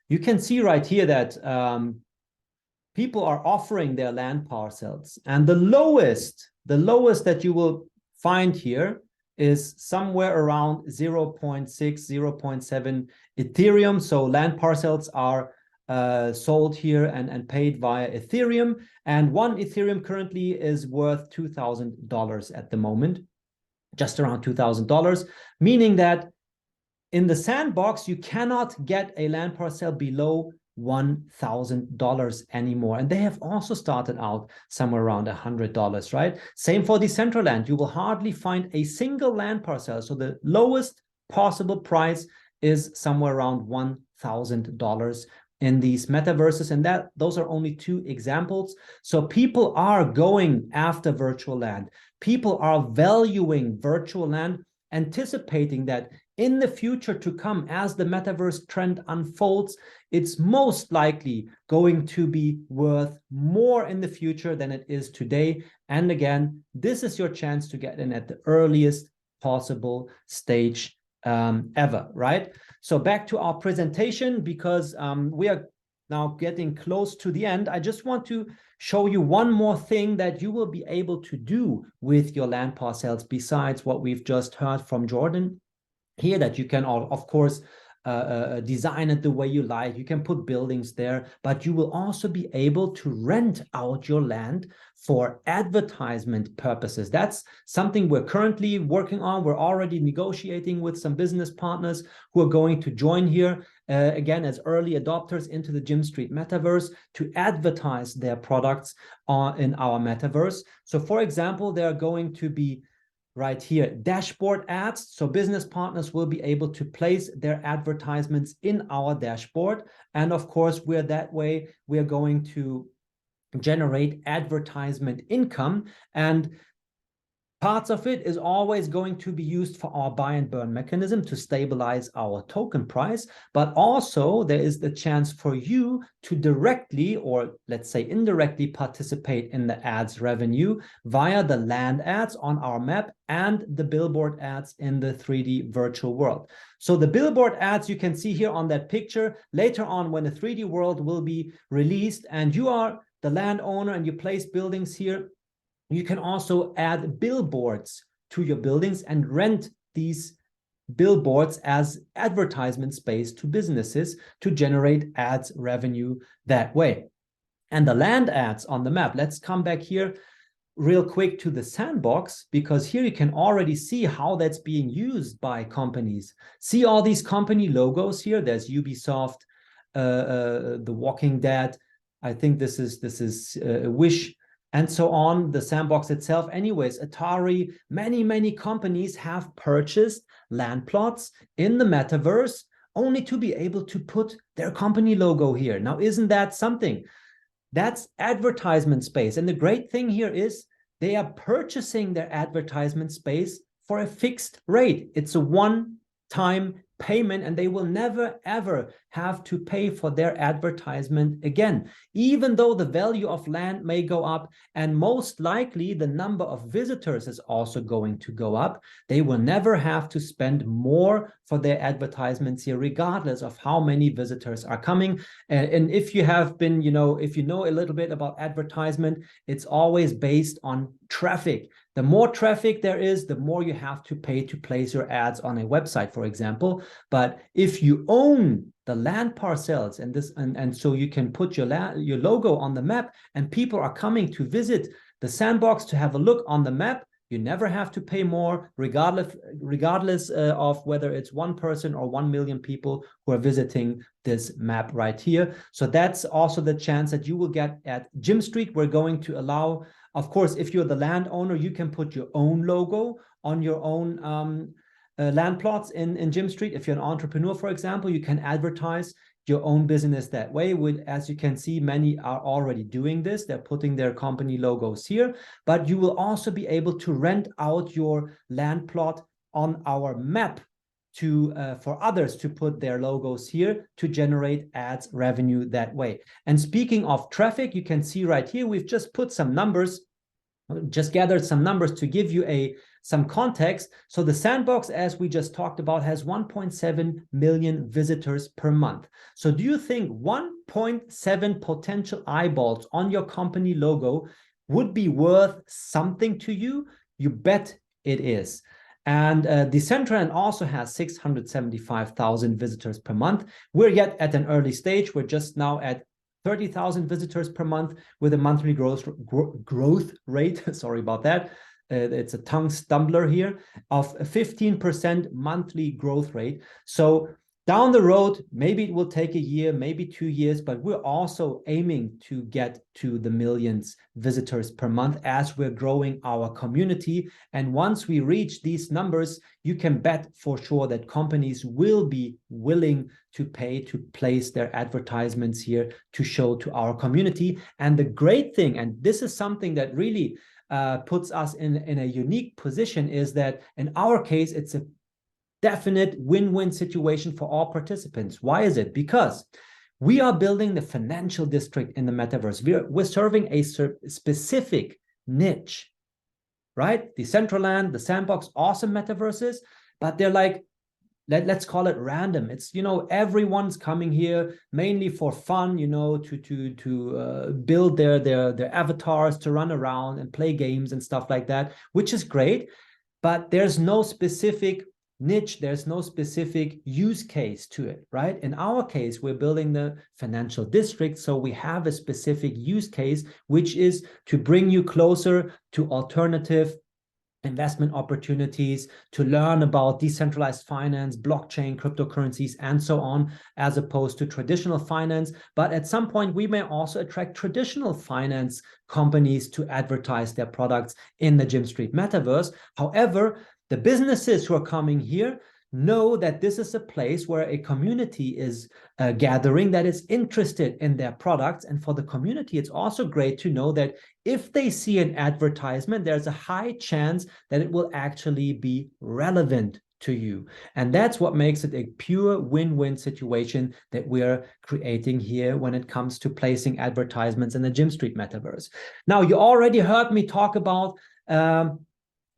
you can see right here that people are offering their land parcels, and the lowest that you will find here is somewhere around 0.6, 0.7 Ethereum. So land parcels are sold here and paid via Ethereum, and one Ethereum currently is worth $2,000 at the moment, just around $2,000, meaning that in the sandbox you cannot get a land parcel below $1,000 anymore, and they have also started out somewhere around $100, right? Same for Decentraland. You will hardly find a single land parcel, so the lowest possible price is somewhere around $1,000 in these metaverses, and those are only two examples. So people are going after virtual land. People are valuing virtual land, anticipating that in the future to come, as the metaverse trend unfolds, it's most likely going to be worth more in the future than it is today. And again, this is your chance to get in at the earliest possible stage ever, right? So back to our presentation, because we are now getting close to the end. I just want to show you one more thing that you will be able to do with your land parcels besides what we've just heard from Jordan here, that you can, of course, design it the way you like. You can put buildings there, but you will also be able to rent out your land for advertisement purposes. That's something we're currently working on. We're already negotiating with some business partners who are going to join here, again, as early adopters into the GYMSTREET Metaverse to advertise their products in our metaverse. So for example, there are going to be right here dashboard ads, so business partners will be able to place their advertisements in our dashboard, and of course we're going to generate advertisement income, and parts of it is always going to be used for our buy and burn mechanism to stabilize our token price. But also there is the chance for you to directly, or let's say indirectly, participate in the ads revenue via the land ads on our map and the billboard ads in the 3D virtual world. So the billboard ads you can see here on that picture. Later on, when the 3D world will be released and you are the landowner and you place buildings here, you can also add billboards to your buildings and rent these billboards as advertisement space to businesses to generate ads revenue that way. And the land ads on the map, let's come back here. real quick to the sandbox, because here you can already see how that's being used by companies. See all these company logos here. There's Ubisoft, The Walking Dead. I think this is Wish, and so on. The sandbox itself, anyways, Atari. Many companies have purchased land plots in the metaverse only to be able to put their company logo here. Now, isn't that something? That's advertisement space. And the great thing here is they are purchasing their advertisement space for a fixed rate. It's a one-time payment, and they will never ever have to pay for their advertisement again, even though the value of land may go up, and most likely the number of visitors is also going to go up. They will never have to spend more for their advertisements here, regardless of how many visitors are coming. And if you have been, if you know a little bit about advertisement, it's always based on traffic. The more traffic there is, the more you have to pay to place your ads on a website, for example. But if you own the land parcels and so you can put your logo on the map, and people are coming to visit the sandbox to have a look on the map, you never have to pay more, regardless of whether it's one person or 1 million people who are visiting this map right here. So that's also the chance that you will get at GYMSTREET. We're going to allow, of course, if you're the landowner, you can put your own logo on your own land plots in GYMSTREET. If you're an entrepreneur, for example, you can advertise your own business that way. As you can see, many are already doing this. They're putting their company logos here, but you will also be able to rent out your land plot on our map for others to put their logos here to generate ads revenue that way. And speaking of traffic, you can see right here, we've just put some numbers, just gathered some numbers to give you some context. So the sandbox, as we just talked about, has 1.7 million visitors per month. So do you think 1.7 potential eyeballs on your company logo would be worth something to you? You bet it is. And Decentraland also has 675,000 visitors per month. We're yet at an early stage. We're just now at 30,000 visitors per month with a monthly growth rate, sorry about that, it's a tongue stumbler here, of a 15% monthly growth rate. So down the road, maybe it will take a year, maybe 2 years, but we're also aiming to get to the millions visitors per month as we're growing our community. And once we reach these numbers, you can bet for sure that companies will be willing to pay to place their advertisements here to show to our community. And the great thing, and this is something that really puts us in a unique position, is that in our case, it's a definite win-win situation for all participants. Why is it? Because we are building the financial district in the metaverse. We're serving a specific niche, right? Decentraland, the sandbox, awesome metaverses, but they're like, let's call it random. It's, everyone's coming here mainly for fun, to build their avatars, to run around and play games and stuff like that, which is great. But there's no specific niche, there's no specific use case to it, right? In our case, we're building the financial district, so we have a specific use case, which is to bring you closer to alternative investment opportunities, to learn about decentralized finance, blockchain, cryptocurrencies, and so on, as opposed to traditional finance. But at some point, we may also attract traditional finance companies to advertise their products in the GYMSTREET Metaverse. However, the businesses who are coming here know that this is a place where a community is gathering that is interested in their products. And for the community, it's also great to know that if they see an advertisement, there's a high chance that it will actually be relevant to you. And that's what makes it a pure win-win situation that we're creating here when it comes to placing advertisements in the GYMSTREET Metaverse. Now, you already heard me talk about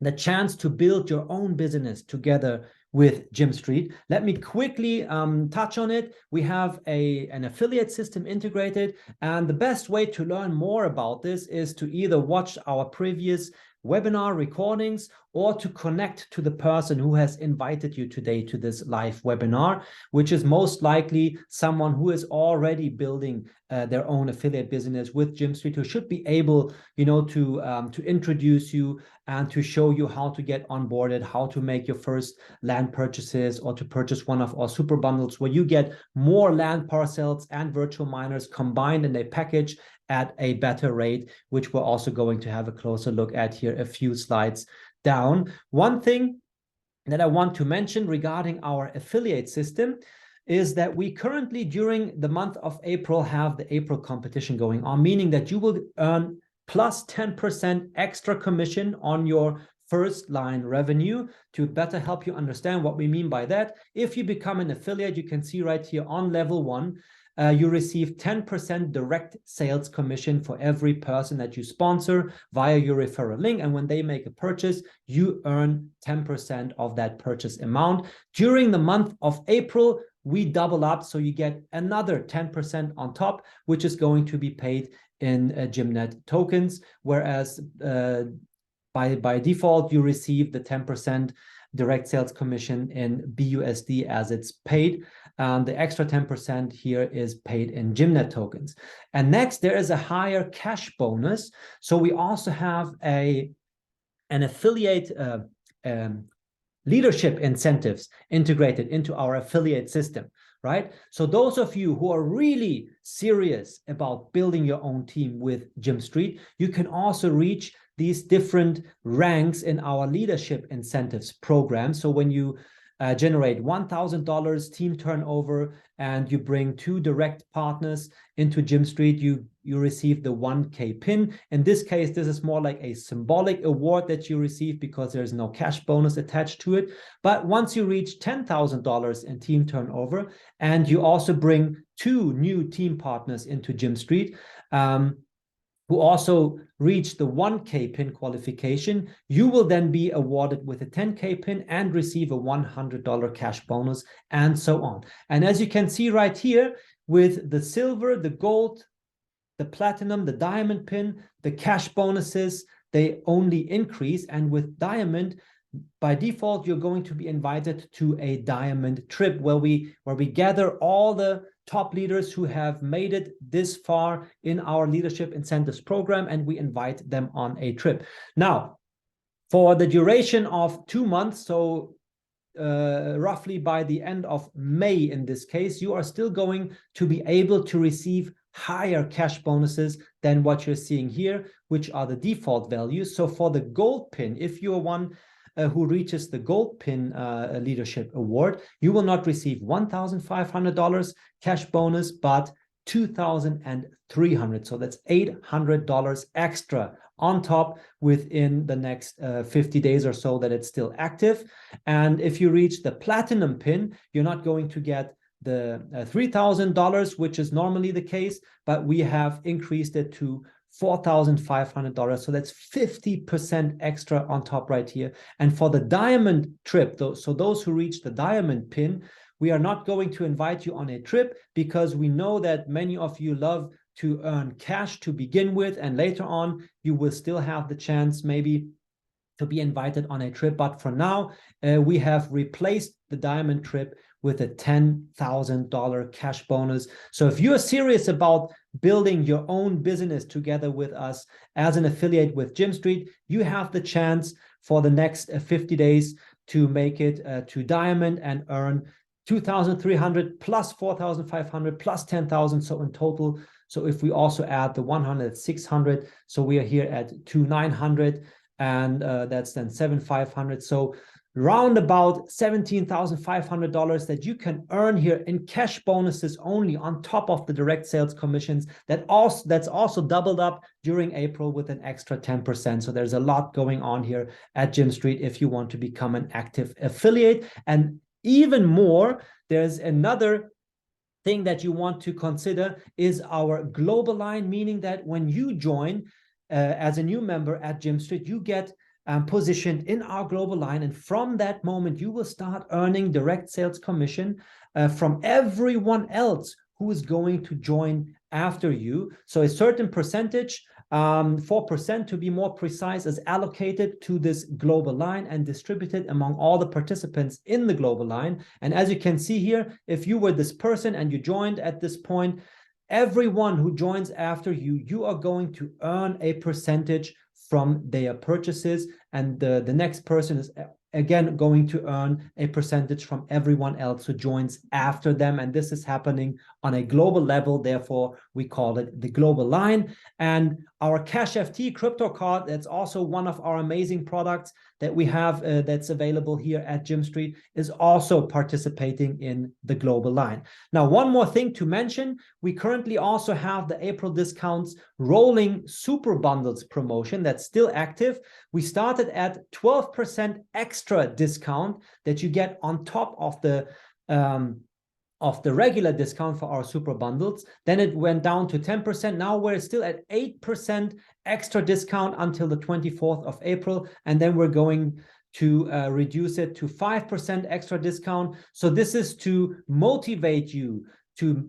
the chance to build your own business together with GYMSTREET. Let me quickly touch on it. We have an affiliate system integrated, and the best way to learn more about this is to either watch our previous webinar recordings or to connect to the person who has invited you today to this live webinar, which is most likely someone who is already building their own affiliate business with GYMSTREET, who should be able, to introduce you and to show you how to get onboarded, how to make your first land purchases, or to purchase one of our super bundles where you get more land parcels and virtual miners combined in a package at a better rate, which we're also going to have a closer look at here a few slides down. One thing that I want to mention regarding our affiliate system is that we currently, during the month of April, have the April competition going on, meaning that you will earn plus 10% extra commission on your first line revenue. To better help you understand what we mean by that, if you become an affiliate, you can see right here on level 1, you receive 10% direct sales commission for every person that you sponsor via your referral link. And when they make a purchase, you earn 10% of that purchase amount. During the month of April, we double up, so you get another 10% on top, which is going to be paid in GYMNet tokens, whereas by default, you receive the 10% direct sales commission in BUSD as it's paid. The extra 10% here is paid in GYMNet tokens. And next, there is a higher cash bonus. So we also have an affiliate leadership incentives integrated into our affiliate system, right? So those of you who are really serious about building your own team with GYMSTREET, you can also reach these different ranks in our leadership incentives program. So when you generate $1,000 team turnover and you bring 2 direct partners into GYMSTREET, you receive the 1K pin. In this case, this is more like a symbolic award that you receive because there's no cash bonus attached to it. But once you reach $10,000 in team turnover and you also bring 2 new team partners into GYMSTREET, who also reach the 1K pin qualification, you will then be awarded with a 10K pin and receive a $100 cash bonus, and so on. And as you can see right here, with the silver, the gold, the platinum, the diamond pin, the cash bonuses, they only increase. And with diamond, by default, you're going to be invited to a diamond trip where we gather all the top leaders who have made it this far in our leadership incentives program, and we invite them on a trip. Now, for the duration of 2 months, so roughly by the end of May in this case, you are still going to be able to receive higher cash bonuses than what you're seeing here, which are the default values. So for the gold pin, if you're one who reaches the gold pin leadership award, you will not receive $1,500 cash bonus, but $2,300. So that's $800 extra on top within the next 50 days or so that it's still active. And if you reach the platinum pin, you're not going to get the $3,000, which is normally the case, but we have increased it to $4,500. So that's 50% extra on top right here. And for the diamond trip, so those who reach the diamond pin, we are not going to invite you on a trip because we know that many of you love to earn cash to begin with, and later on you will still have the chance maybe to be invited on a trip. But for now, we have replaced the diamond trip with a $10,000 cash bonus. So if you're serious about building your own business together with us as an affiliate with GYMSTREET, you have the chance for the next 50 days to make it to diamond and earn $2,300 plus $4,500 plus $10,000. So in total, so if we also add the 100, $600, so we are here at $2,900, and that's then $7,500. So round about $17,500 that you can earn here in cash bonuses only on top of the direct sales commissions. That's also doubled up during April with an extra 10%. So there's a lot going on here at GYMSTREET if you want to become an active affiliate. And even more, there's another thing that you want to consider is our global line, meaning that when you join as a new member at GYMSTREET, you get positioned in our global line, and from that moment you will start earning direct sales commission from everyone else who is going to join after you. So a certain percentage 4% to be more precise, is allocated to this global line and distributed among all the participants in the global line. And as you can see here, if you were this person and you joined at this point, everyone who joins after you, you are going to earn a percentage from their purchases, and the next person is again going to earn a percentage from everyone else who joins after them. And this is happening on a global level. Therefore, we call it the global line. And our Cash FT crypto card, that's also one of our amazing products that we have that's available here at GYMSTREET, is also participating in the global line. Now, one more thing to mention, we currently also have the April discounts rolling super bundles promotion that's still active. We started at 12% extra discount that you get on top of the regular discount for our super bundles. Then it went down to 10%. Now we're still at 8% extra discount until the 24th of April. And then we're going to reduce it to 5% extra discount. So this is to motivate you to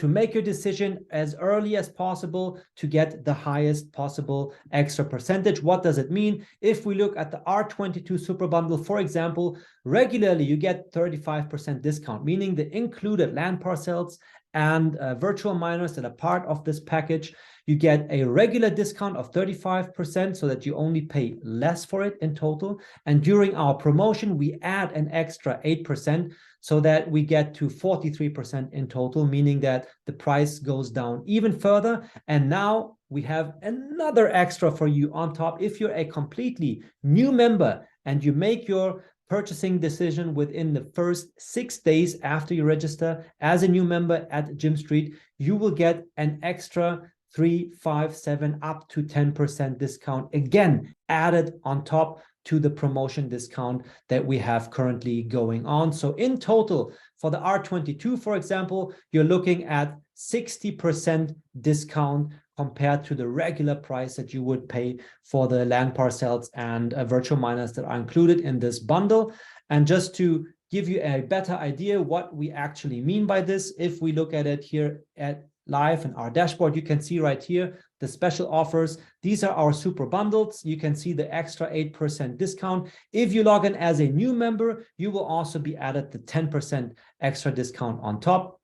make your decision as early as possible to get the highest possible extra percentage. What does it mean? If we look at the R22 Super Bundle, for example, regularly you get 35% discount, meaning the included land parcels and virtual miners that are part of this package. You get a regular discount of 35% so that you only pay less for it in total. And during our promotion, we add an extra 8%. So that we get to 43% in total, meaning that the price goes down even further. And now we have another extra for you on top. If you're a completely new member and you make your purchasing decision within the first 6 days after you register as a new member at GYMSTREET, you will get an extra 3, 5, 7, up to 10% discount, again, added on top to the promotion discount that we have currently going on. So in total, for the R22, for example, you're looking at 60% discount compared to the regular price that you would pay for the land parcels and virtual miners that are included in this bundle. And just to give you a better idea what we actually mean by this, if we look at it here at live in our dashboard, you can see right here the special offers. These are our super bundles. You can see the extra 8% discount. If you log in as a new member, you will also be added the 10% extra discount on top.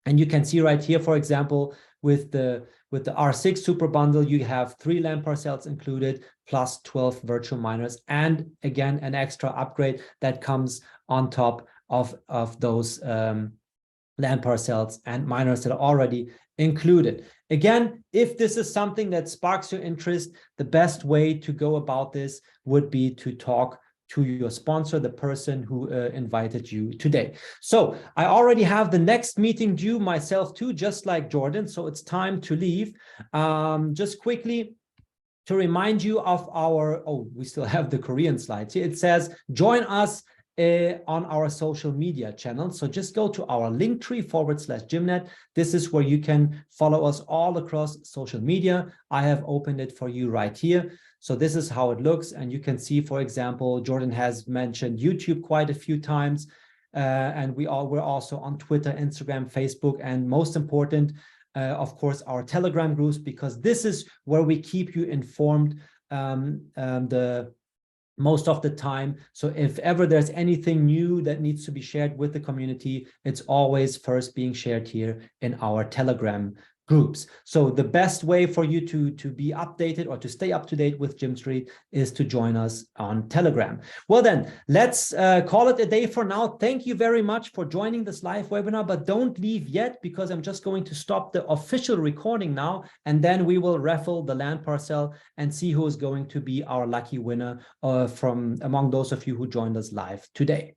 And you can see right here, for example, with the R6 super bundle, you have 3 land parcels included plus 12 virtual miners, and again an extra upgrade that comes on top of those land parcels and miners that are already included. Again, if this is something that sparks your interest, the best way to go about this would be to talk to your sponsor, the person who invited you today. So I already have the next meeting due myself too, just like Jordan. So it's time to leave. Just quickly to remind you of our, we still have the Korean slides here. It says, join us on our social media channels. So just go to our linktree/Gymnet. This is where you can follow us all across social media. I have opened it for you right here. So this is how it looks. And you can see, for example, Jordan has mentioned YouTube quite a few times. And we're also on Twitter, Instagram, Facebook, and most important, of course, our Telegram groups, because this is where we keep you informed most of the time. So if ever there's anything new that needs to be shared with the community, it's always first being shared here in our Telegram groups. So the best way for you to be updated or to stay up to date with GYMSTREET is to join us on Telegram. Well then, let's call it a day for now. Thank you very much for joining this live webinar, but don't leave yet, because I'm just going to stop the official recording now, and then we will raffle the land parcel and see who is going to be our lucky winner from among those of you who joined us live today.